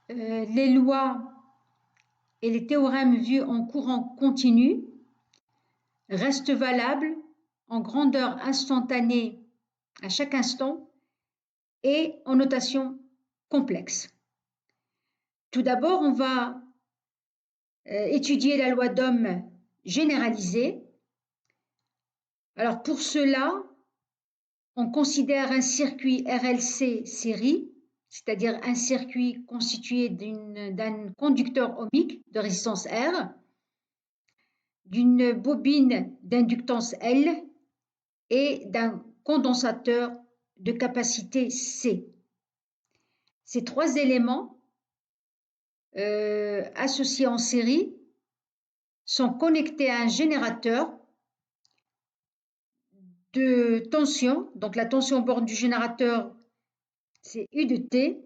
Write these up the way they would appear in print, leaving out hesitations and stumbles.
les lois et les théorèmes vus en courant continu restent valables en grandeur instantanée à chaque instant et en notation complexe. Tout d'abord, on va étudier la loi d'Ohm généralisée. Alors pour cela, on considère un circuit RLC série, c'est-à-dire un circuit constitué d'un conducteur ohmique de résistance R, d'une bobine d'inductance L et d'un condensateur de capacité C. Ces trois éléments associés en série sont connectés à un générateur de tension. Donc la tension borne du générateur, c'est U de T,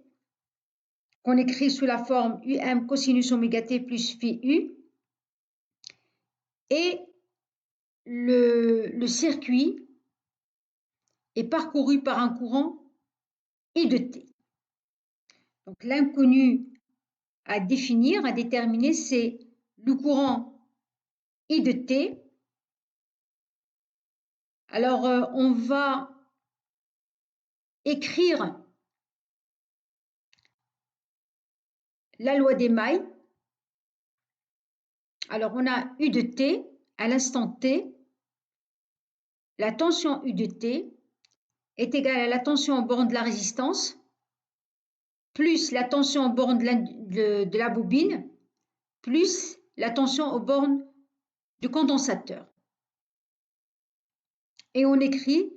qu'on écrit sous la forme UM cosinus oméga T plus phi U. Et le circuit est parcouru par un courant I de T. Donc l'inconnu à définir, à déterminer, c'est le courant I de T. Alors on va écrire la loi des mailles. Alors on a U de T à l'instant T. La tension U de T est égale à la tension en borne de la résistance plus la tension en borne de la bobine plus la tension aux bornes du condensateur. Et on écrit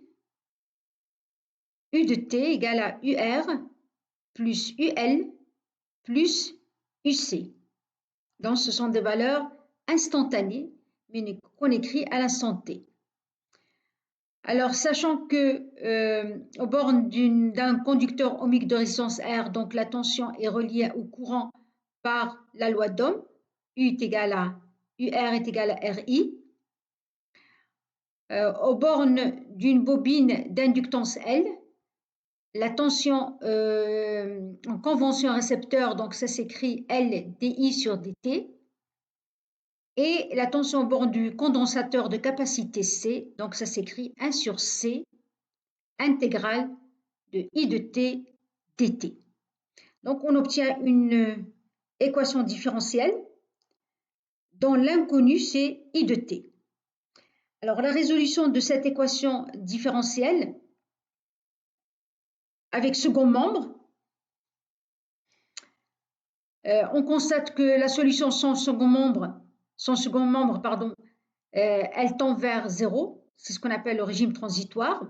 U de T égale à UR plus UL plus UC. Donc ce sont des valeurs instantanées, mais qu'on écrit à l'instant T. Alors, sachant que aux bornes d'un conducteur ohmique de résistance R, donc la tension est reliée au courant par la loi d'Ohm, U est égal à UR est égal à RI. Aux bornes d'une bobine d'inductance L, la tension en convention récepteur, donc ça s'écrit L dI sur dt. Et la tension aux bornes du condensateur de capacité C, donc ça s'écrit 1 sur C intégrale de I de T dt. Donc on obtient une équation différentielle dont l'inconnu c'est I de T. Alors la résolution de cette équation différentielle avec second membre, on constate que la solution sans second membre, elle tend vers 0, c'est ce qu'on appelle le régime transitoire,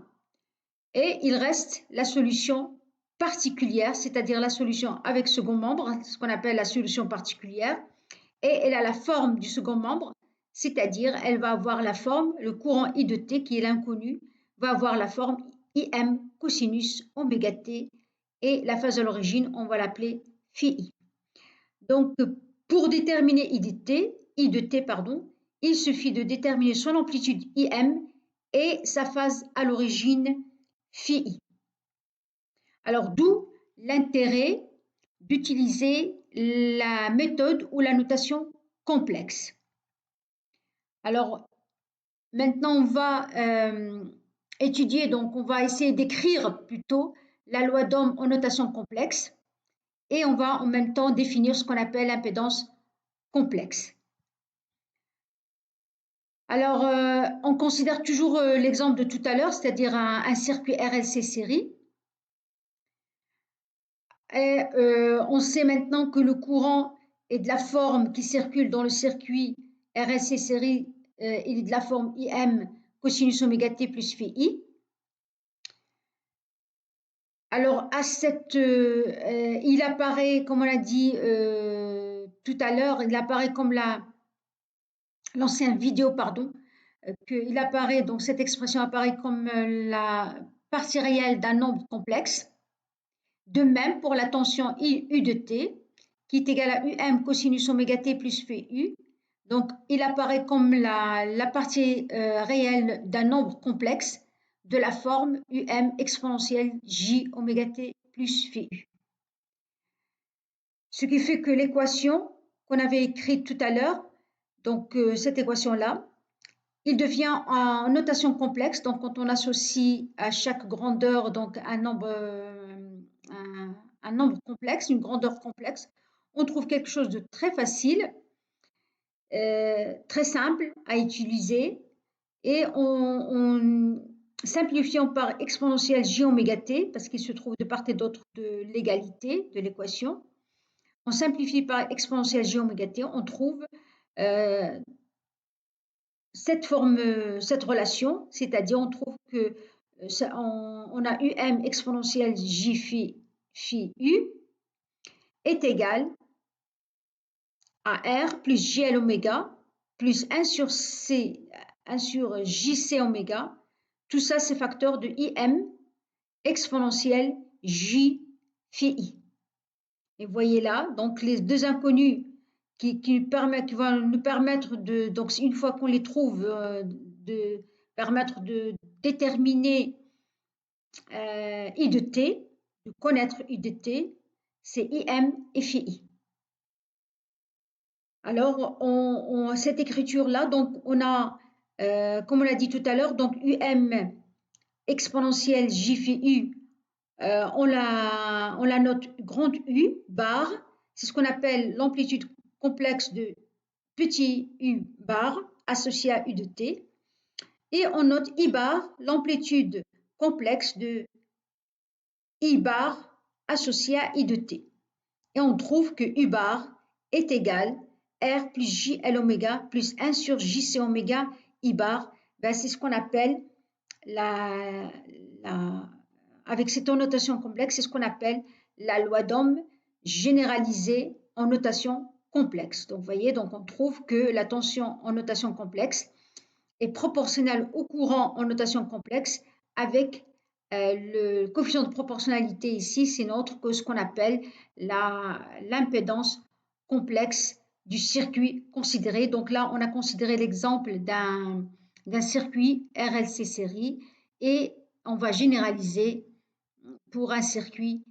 et il reste la solution particulière, c'est-à-dire la solution avec second membre, ce qu'on appelle la solution particulière, et elle a la forme du second membre, c'est-à-dire elle va avoir la forme, le courant I de T qui est l'inconnu, va avoir la forme IM cosinus oméga T et la phase de l'origine, on va l'appeler phi I. Donc pour déterminer I de T, il suffit de déterminer son amplitude IM et sa phase à l'origine phi I. Alors d'où l'intérêt d'utiliser la méthode ou la notation complexe. Alors maintenant on va étudier, donc on va essayer d'écrire plutôt la loi d'Ohm en notation complexe et on va en même temps définir ce qu'on appelle l'impédance complexe. Alors on considère toujours l'exemple de tout à l'heure, c'est-à-dire un circuit RLC série. Et on sait maintenant que le courant est de la forme qui circule dans le circuit RLC série, il est de la forme IM cosinus oméga T plus phi I. Alors, il apparaît, comme on l'a dit tout à l'heure, il apparaît comme l'ancienne vidéo, qu'il apparaît, donc cette expression apparaît comme la partie réelle d'un nombre complexe. De même pour la tension U de T, qui est égale à UM cosinus oméga T plus phi U. Donc, il apparaît comme la partie réelle d'un nombre complexe de la forme UM exponentielle J oméga T plus phi U. Ce qui fait que l'équation qu'on avait écrite tout à l'heure, donc cette équation-là, il devient en notation complexe. Donc quand on associe à chaque grandeur donc un nombre complexe, une grandeur complexe, on trouve quelque chose de très facile, très simple à utiliser, et en simplifiant par exponentielle j oméga t, parce qu'il se trouve de part et d'autre de l'égalité de l'équation, on simplifie par exponentielle j oméga t, on trouve cette relation, c'est-à-dire on trouve que on a um exponentielle j phi u est égal à r plus jl oméga plus 1 sur jc oméga. Tout ça, c'est facteur de im exponentielle j phi i. Et voyez là, donc les deux inconnus qui vont nous permettre de, donc une fois qu'on les trouve, de permettre de déterminer I de t, de connaître I de t, c'est im et phi i. Alors, cette écriture-là, donc on a, comme on l'a dit tout à l'heure, donc um exponentielle j phi u, on la note grande U bar, c'est ce qu'on appelle l'amplitude complexe de petit u bar associé à U de t, et on note I bar, l'amplitude complexe de I bar associé à I de t. Et on trouve que U bar est égal R plus JL oméga plus 1 sur JC oméga I bar. Ben, c'est ce qu'on appelle avec cette notation complexe, c'est ce qu'on appelle la loi d'Ohm généralisée en notation complexe. Donc, vous voyez, donc on trouve que la tension en notation complexe est proportionnelle au courant en notation complexe avec le coefficient de proportionnalité ici, c'est notre que ce qu'on appelle l'impédance complexe du circuit considéré. Donc là, on a considéré l'exemple d'un circuit RLC série et on va généraliser pour un circuit